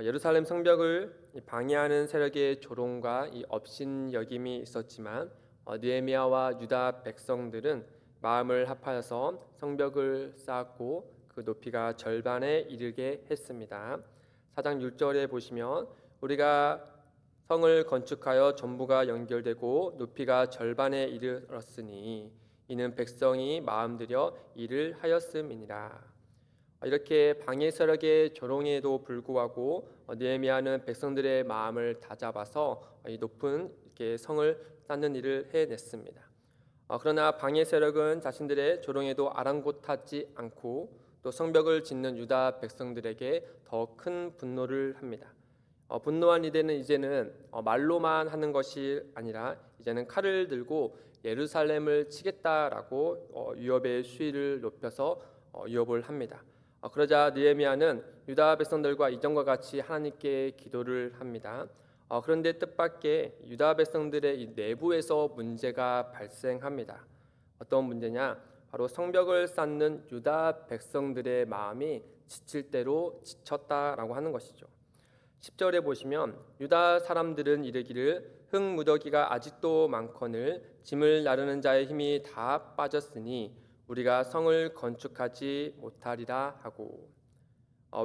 예루살렘 성벽을 방해하는 세력의 조롱과 이 업신여김이 있었지만 느헤미야와 유다 백성들은 마음을 합하여서 성벽을 쌓았고 그 높이가 절반에 이르게 했습니다. 4장 6절에 보시면 우리가 성을 건축하여 전부가 연결되고 높이가 절반에 이르렀으니 이는 백성이 마음들여 일을 하였음이니라. 이렇게 방해 세력의 조롱에도 불구하고 느헤미야는 백성들의 마음을 다잡아서 이 높은 이렇게 성을 쌓는 일을 해냈습니다. 그러나 방해 세력은 자신들의 조롱에도 아랑곳하지 않고 또 성벽을 짓는 유다 백성들에게 더 큰 분노를 합니다. 분노한 이들은 이제는 말로만 하는 것이 아니라 이제는 칼을 들고 예루살렘을 치겠다라고 위협의 수위를 높여서 위협을 합니다. 그러자 느헤미야는 유다 백성들과 이전과 같이 하나님께 기도를 합니다. 그런데 뜻밖의 유다 백성들의 이 내부에서 문제가 발생합니다. 어떤 문제냐? 바로 성벽을 쌓는 유다 백성들의 마음이 지칠 대로 지쳤다라고 하는 것이죠. 10절에 보시면 유다 사람들은 이르기를 흙무더기가 아직도 많거늘 짐을 나르는 자의 힘이 다 빠졌으니 우리가 성을 건축하지 못하리라 하고,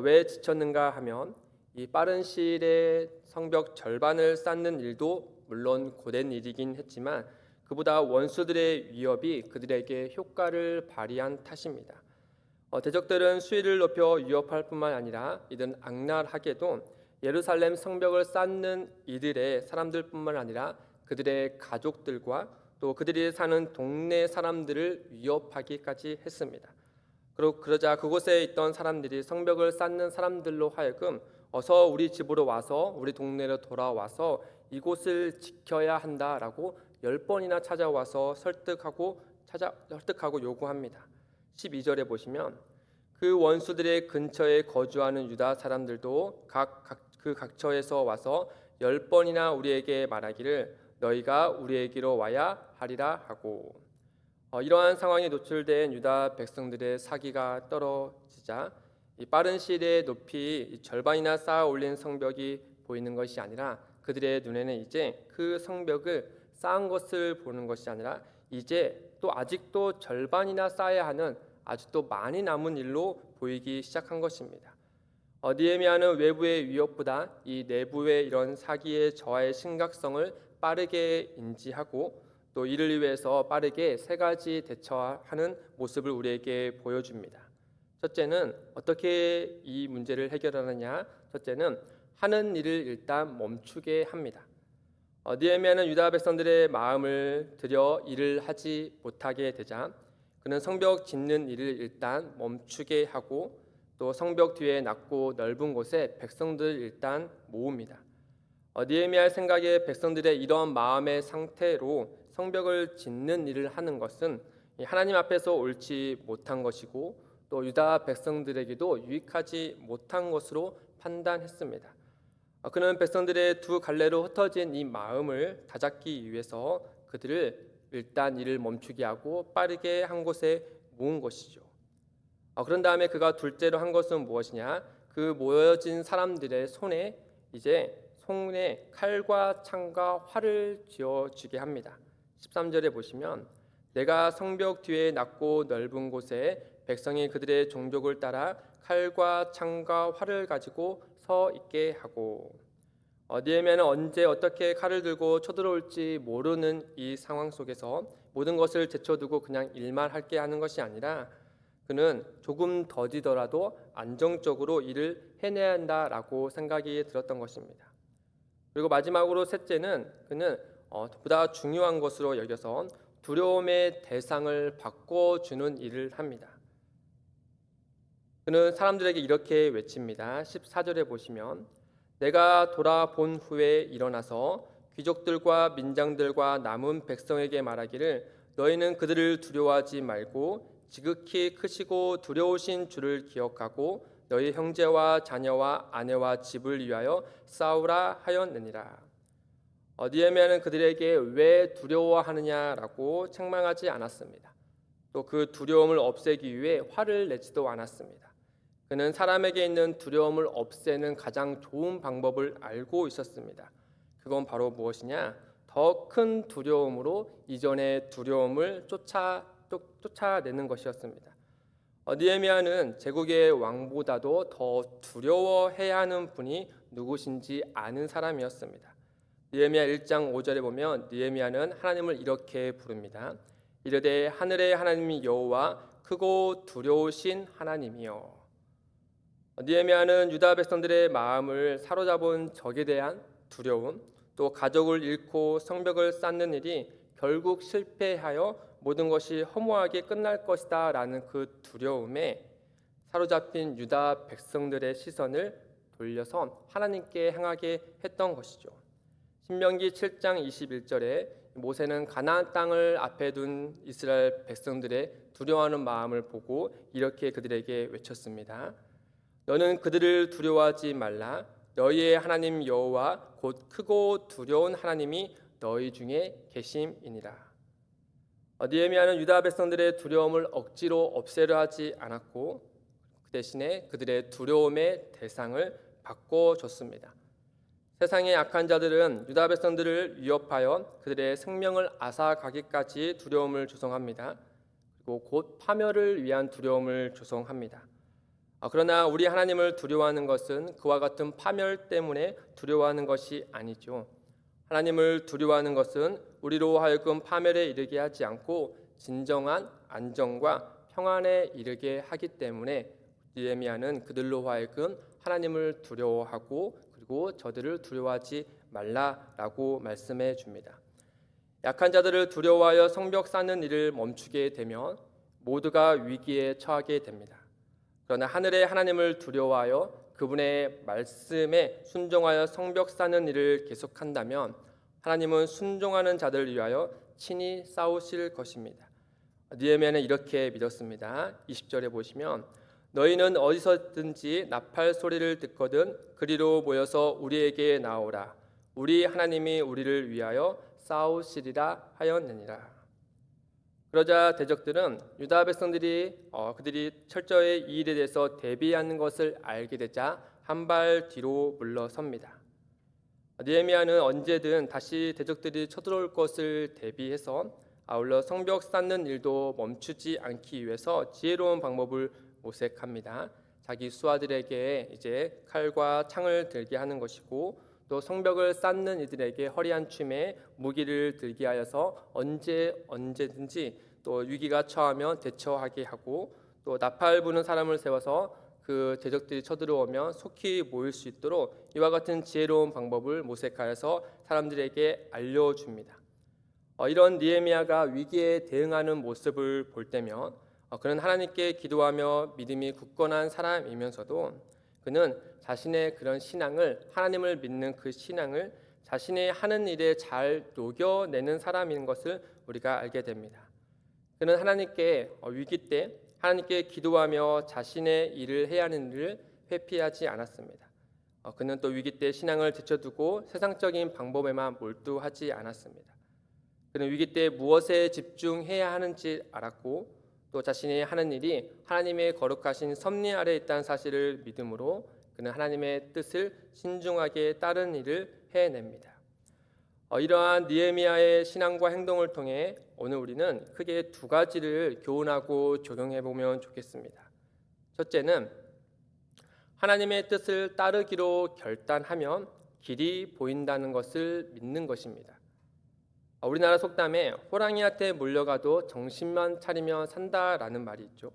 왜 지쳤는가 하면 이 빠른 시일에 성벽 절반을 쌓는 일도 물론 고된 일이긴 했지만 그보다 원수들의 위협이 그들에게 효과를 발휘한 탓입니다. 대적들은 수위를 높여 위협할 뿐만 아니라 이들은 악랄하게도 예루살렘 성벽을 쌓는 이들의 사람들뿐만 아니라 그들의 가족들과 또 그들이 사는 동네 사람들을 위협하기까지 했습니다. 그러자 그곳에 있던 사람들이 성벽을 쌓는 사람들로 하여금 어서 우리 집으로 와서 우리 동네로 돌아와서 이곳을 지켜야 한다라고 10번이나 찾아와서 설득하고 요구합니다. 12절에 보시면 그 원수들의 근처에 거주하는 유다 사람들도 그 각처에서 와서 10번이나 우리에게 말하기를 너희가 우리에게로 와야 하리라 하고, 이러한 상황에 노출된 유다 백성들의 사기가 떨어지자 이 빠른 시일에 높이 절반이나 쌓아 올린 성벽이 보이는 것이 아니라 그들의 눈에는 이제 그 성벽을 쌓은 것을 보는 것이 아니라 이제 또 아직도 절반이나 쌓아야 하는 아직도 많이 남은 일로 보이기 시작한 것입니다. 느헤미야는 외부의 위협보다 이 내부의 이런 사기의 저하의 심각성을 빠르게 인지하고 또 이를 위해서 빠르게 세 가지 대처하는 모습을 우리에게 보여줍니다. 첫째는 어떻게 이 문제를 해결하느냐? 첫째는 하는 일을 일단 멈추게 합니다. 느헤미야는 유다 백성들의 마음을 들여 일을 하지 못하게 되자 그는 성벽 짓는 일을 일단 멈추게 하고 또 성벽 뒤에 낮고 넓은 곳에 백성들을 일단 모읍니다. 느헤미야의 생각에 백성들의 이런 마음의 상태로 성벽을 짓는 일을 하는 것은 하나님 앞에서 옳지 못한 것이고 또 유다 백성들에게도 유익하지 못한 것으로 판단했습니다. 그는 백성들의 두 갈래로 흩어진 이 마음을 다잡기 위해서 그들을 일단 일을 멈추게 하고 빠르게 한 곳에 모은 것이죠. 그런 다음에 그가 둘째로 한 것은 무엇이냐? 그 모여진 사람들의 손에 칼과 창과 활을 쥐어주게 합니다. 13절에 보시면 내가 성벽 뒤에 낮고 넓은 곳에 백성이 그들의 종족을 따라 칼과 창과 활을 가지고 서 있게 하고, 느헤미야는 언제 어떻게 칼을 들고 쳐들어올지 모르는 이 상황 속에서 모든 것을 제쳐두고 그냥 일만 할게 하는 것이 아니라 그는 조금 더디더라도 안정적으로 일을 해내야 한다라고 생각이 들었던 것입니다. 그리고 마지막으로 셋째는 그는 보다 중요한 것으로 여겨서 두려움의 대상을 바꿔주는 일을 합니다. 그는 사람들에게 이렇게 외칩니다. 14절에 보시면 내가 돌아본 후에 일어나서 귀족들과 민장들과 남은 백성에게 말하기를 너희는 그들을 두려워하지 말고 지극히 크시고 두려우신 주를 기억하고 너희 형제와 자녀와 아내와 집을 위하여 싸우라 하였느니라. 느헤미야는 그들에게 왜 두려워하느냐라고 책망하지 않았습니다. 또 그 두려움을 없애기 위해 화를 내지도 않았습니다. 그는 사람에게 있는 두려움을 없애는 가장 좋은 방법을 알고 있었습니다. 그건 바로 무엇이냐? 더 큰 두려움으로 이전의 두려움을 쫓아내는 것이었습니다. 느헤미야는 제국의 왕보다도 더 두려워해야 하는 분이 누구신지 아는 사람이었습니다. 느헤미야 1장 5절에 보면 느헤미야는 하나님을 이렇게 부릅니다. 이르되 하늘의 하나님이 여호와 크고 두려우신 하나님이여. 느헤미야는 유다 백성들의 마음을 사로잡은 적에 대한 두려움, 또 가족을 잃고 성벽을 쌓는 일이 결국 실패하여 모든 것이 허무하게 끝날 것이다 라는 그 두려움에 사로잡힌 유다 백성들의 시선을 돌려서 하나님께 향하게 했던 것이죠. 신명기 7장 21절에 모세는 가나안 땅을 앞에 둔 이스라엘 백성들의 두려워하는 마음을 보고 이렇게 그들에게 외쳤습니다. 너는 그들을 두려워하지 말라. 너희의 하나님 여호와 곧 크고 두려운 하나님이 너희 중에 계심이니라. 느헤미야는 유다 백성들의 두려움을 억지로 없애려 하지 않았고 그 대신에 그들의 두려움의 대상을 바꿔줬습니다. 세상의 악한 자들은 유다 백성들을 위협하여 그들의 생명을 앗아가기까지 두려움을 조성합니다. 그리고 곧 파멸을 위한 두려움을 조성합니다. 그러나 우리 하나님을 두려워하는 것은 그와 같은 파멸 때문에 두려워하는 것이 아니죠. 하나님을 두려워하는 것은 우리로 하여금 파멸에 이르게 하지 않고 진정한 안정과 평안에 이르게 하기 때문에 느헤미야는 그들로 하여금 하나님을 두려워하고 그리고 저들을 두려워하지 말라라고 말씀해 줍니다. 약한 자들을 두려워하여 성벽 쌓는 일을 멈추게 되면 모두가 위기에 처하게 됩니다. 그러나 하늘의 하나님을 두려워하여 그분의 말씀에 순종하여 성벽 쌓는 일을 계속한다면 하나님은 순종하는 자들을 위하여 친히 싸우실 것입니다. 느헤미야는 이렇게 믿었습니다. 20절에 보시면 너희는 어디서든지 나팔 소리를 듣거든 그리로 모여서 우리에게 나오라. 우리 하나님이 우리를 위하여 싸우시리라 하였느니라. 그러자 대적들은 유다 백성들이 그들이 철저히 이 일에 대해서 대비하는 것을 알게 되자 한 발 뒤로 물러섭니다. 느헤미야는 언제든 다시 대적들이 쳐들어올 것을 대비해서 아울러 성벽 쌓는 일도 멈추지 않기 위해서 지혜로운 방법을 모색합니다. 자기 수하들에게 이제 칼과 창을 들게 하는 것이고 또 성벽을 쌓는 이들에게 허리한 춤에 무기를 들게 하여서 언제든지 또 위기가 처하면 대처하게 하고 또 나팔 부는 사람을 세워서 그 대적들이 쳐들어오면 속히 모일 수 있도록 이와 같은 지혜로운 방법을 모색하여서 사람들에게 알려줍니다. 이런 느헤미야가 위기에 대응하는 모습을 볼 때면 그는 하나님께 기도하며 믿음이 굳건한 사람이면서도 그는 자신의 그런 신앙을 하나님을 믿는 그 신앙을 자신의 하는 일에 잘 녹여내는 사람인 것을 우리가 알게 됩니다. 그는 하나님께 위기 때 하나님께 기도하며 자신의 일을 해야 하는 일을 회피하지 않았습니다. 그는 또 위기 때 신앙을 제쳐두고 세상적인 방법에만 몰두하지 않았습니다. 그는 위기 때 무엇에 집중해야 하는지 알았고 또 자신이 하는 일이 하나님의 거룩하신 섭리 아래 있다는 사실을 믿음으로 그는 하나님의 뜻을 신중하게 따르는 일을 해냅니다. 이러한 느헤미야의 신앙과 행동을 통해 오늘 우리는 크게 두 가지를 교훈하고 적용해 보면 좋겠습니다. 첫째는 하나님의 뜻을 따르기로 결단하면 길이 보인다는 것을 믿는 것입니다. 우리나라 속담에 호랑이한테 물려가도 정신만 차리면 산다라는 말이 있죠.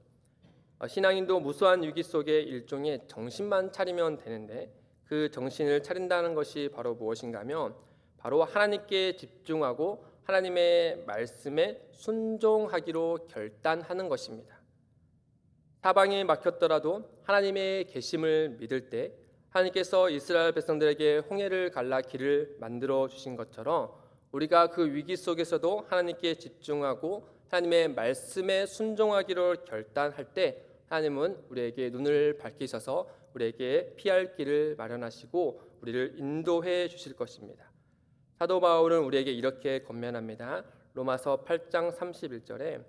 신앙인도 무수한 위기 속에 일종의 정신만 차리면 되는데 그 정신을 차린다는 것이 바로 무엇인가 하면 바로 하나님께 집중하고 하나님의 말씀에 순종하기로 결단하는 것입니다. 사방이 막혔더라도 하나님의 계심을 믿을 때 하나님께서 이스라엘 백성들에게 홍해를 갈라 길을 만들어 주신 것처럼 우리가 그 위기 속에서도 하나님께 집중하고 하나님의 말씀에 순종하기로 결단할 때 하나님은 우리에게 눈을 밝히셔서 우리에게 피할 길을 마련하시고 우리를 인도해 주실 것입니다. 사도 바울은 우리에게 이렇게 권면합니다. 로마서 8장 31절에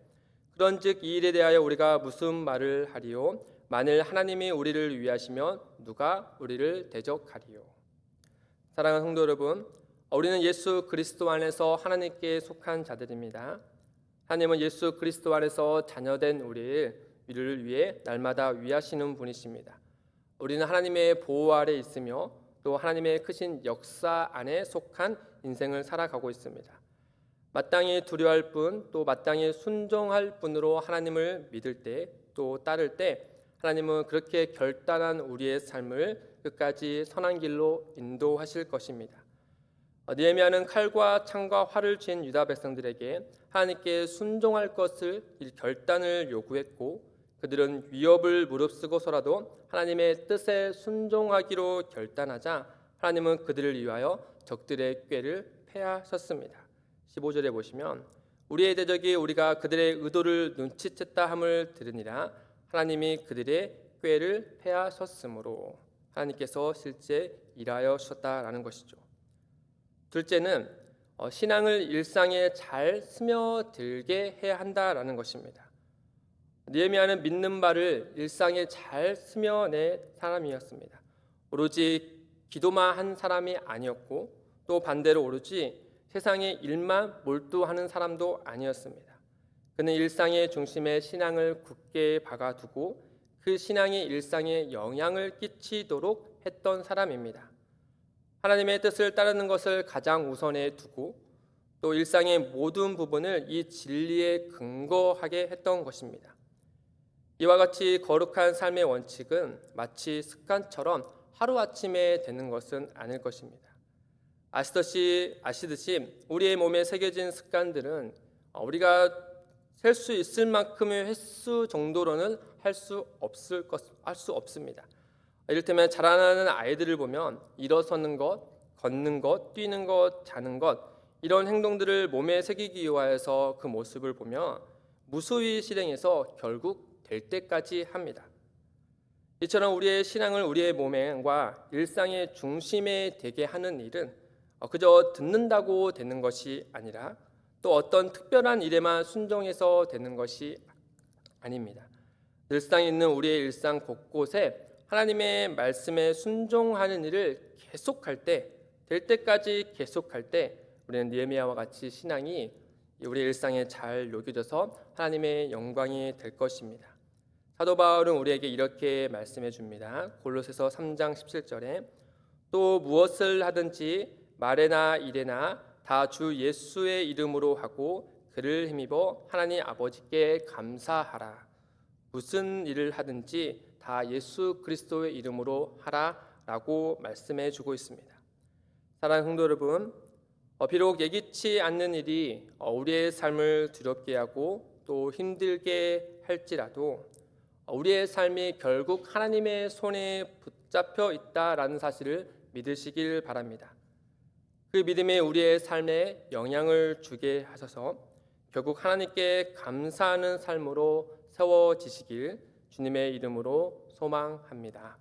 그런즉 이 일에 대하여 우리가 무슨 말을 하리요? 만일 하나님이 우리를 위하시면 누가 우리를 대적하리요. 사랑하는 성도 여러분, 우리는 예수 그리스도 안에서 하나님께 속한 자들입니다. 하나님은 예수 그리스도 안에서 자녀된 우리를 위해 날마다 위하시는 분이십니다. 우리는 하나님의 보호 아래 있으며 또 하나님의 크신 역사 안에 속한 인생을 살아가고 있습니다. 마땅히 두려워할 뿐 또 마땅히 순종할 뿐으로 하나님을 믿을 때 또 따를 때 하나님은 그렇게 결단한 우리의 삶을 끝까지 선한 길로 인도하실 것입니다. 느헤미야는 칼과 창과 활을 쥔 유다 백성들에게 하나님께 순종할 것을 결단을 요구했고 그들은 위협을 무릅쓰고서라도 하나님의 뜻에 순종하기로 결단하자 하나님은 그들을 위하여 적들의 꾀를 패하셨습니다. 15절에 보시면 우리의 대적이 우리가 그들의 의도를 눈치챘다 함을 들으니라 하나님이 그들의 꾀를 패하셨으므로 하나님께서 실제 일하여 주셨다라는 것이죠. 둘째는 신앙을 일상에 잘 스며들게 해야 한다라는 것입니다. 느헤미야는 믿는 바를 일상에 잘 스며낸 사람이었습니다. 오로지 기도만 한 사람이 아니었고 또 반대로 오로지 세상의 일만 몰두하는 사람도 아니었습니다. 그는 일상의 중심에 신앙을 굳게 박아두고 그 신앙이 일상에 영향을 끼치도록 했던 사람입니다. 하나님의 뜻을 따르는 것을 가장 우선에 두고 또 일상의 모든 부분을 이 진리에 근거하게 했던 것입니다. 이와 같이 거룩한 삶의 원칙은 마치 습관처럼 하루아침에 되는 것은 아닐 것입니다. 아시듯이 우리의 몸에 새겨진 습관들은 우리가 셀 수 있을 만큼의 횟수 정도로는 할 수 없습니다. 이를테면 자라나는 아이들을 보면 일어서는 것, 걷는 것, 뛰는 것, 자는 것 이런 행동들을 몸에 새기기 위하여서 그 모습을 보며 무수히 실행해서 결국 될 때까지 합니다. 이처럼 우리의 신앙을 우리의 몸과 일상의 중심에 되게 하는 일은 그저 듣는다고 되는 것이 아니라 또 어떤 특별한 일에만 순종해서 되는 것이 아닙니다. 일상에 있는 우리의 일상 곳곳에 하나님의 말씀에 순종하는 일을 계속할 때, 될 때까지 계속할 때 우리는 느헤미야와 같이 신앙이 우리의 일상에 잘 녹여져서 하나님의 영광이 될 것입니다. 사도 바울은 우리에게 이렇게 말씀해 줍니다. 골로새서 3장 17절에 또 무엇을 하든지 말에나 일에나 다 주 예수의 이름으로 하고 그를 힘입어 하나님 아버지께 감사하라. 무슨 일을 하든지 다 예수 그리스도의 이름으로 하라라고 말씀해 주고 있습니다. 사랑하는 성도 여러분, 비록 예기치 않는 일이 우리의 삶을 두렵게 하고 또 힘들게 할지라도 우리의 삶이 결국 하나님의 손에 붙잡혀 있다라는 사실을 믿으시길 바랍니다. 그 믿음이 우리의 삶에 영향을 주게 하셔서 결국 하나님께 감사하는 삶으로 세워지시길 주님의 이름으로 소망합니다.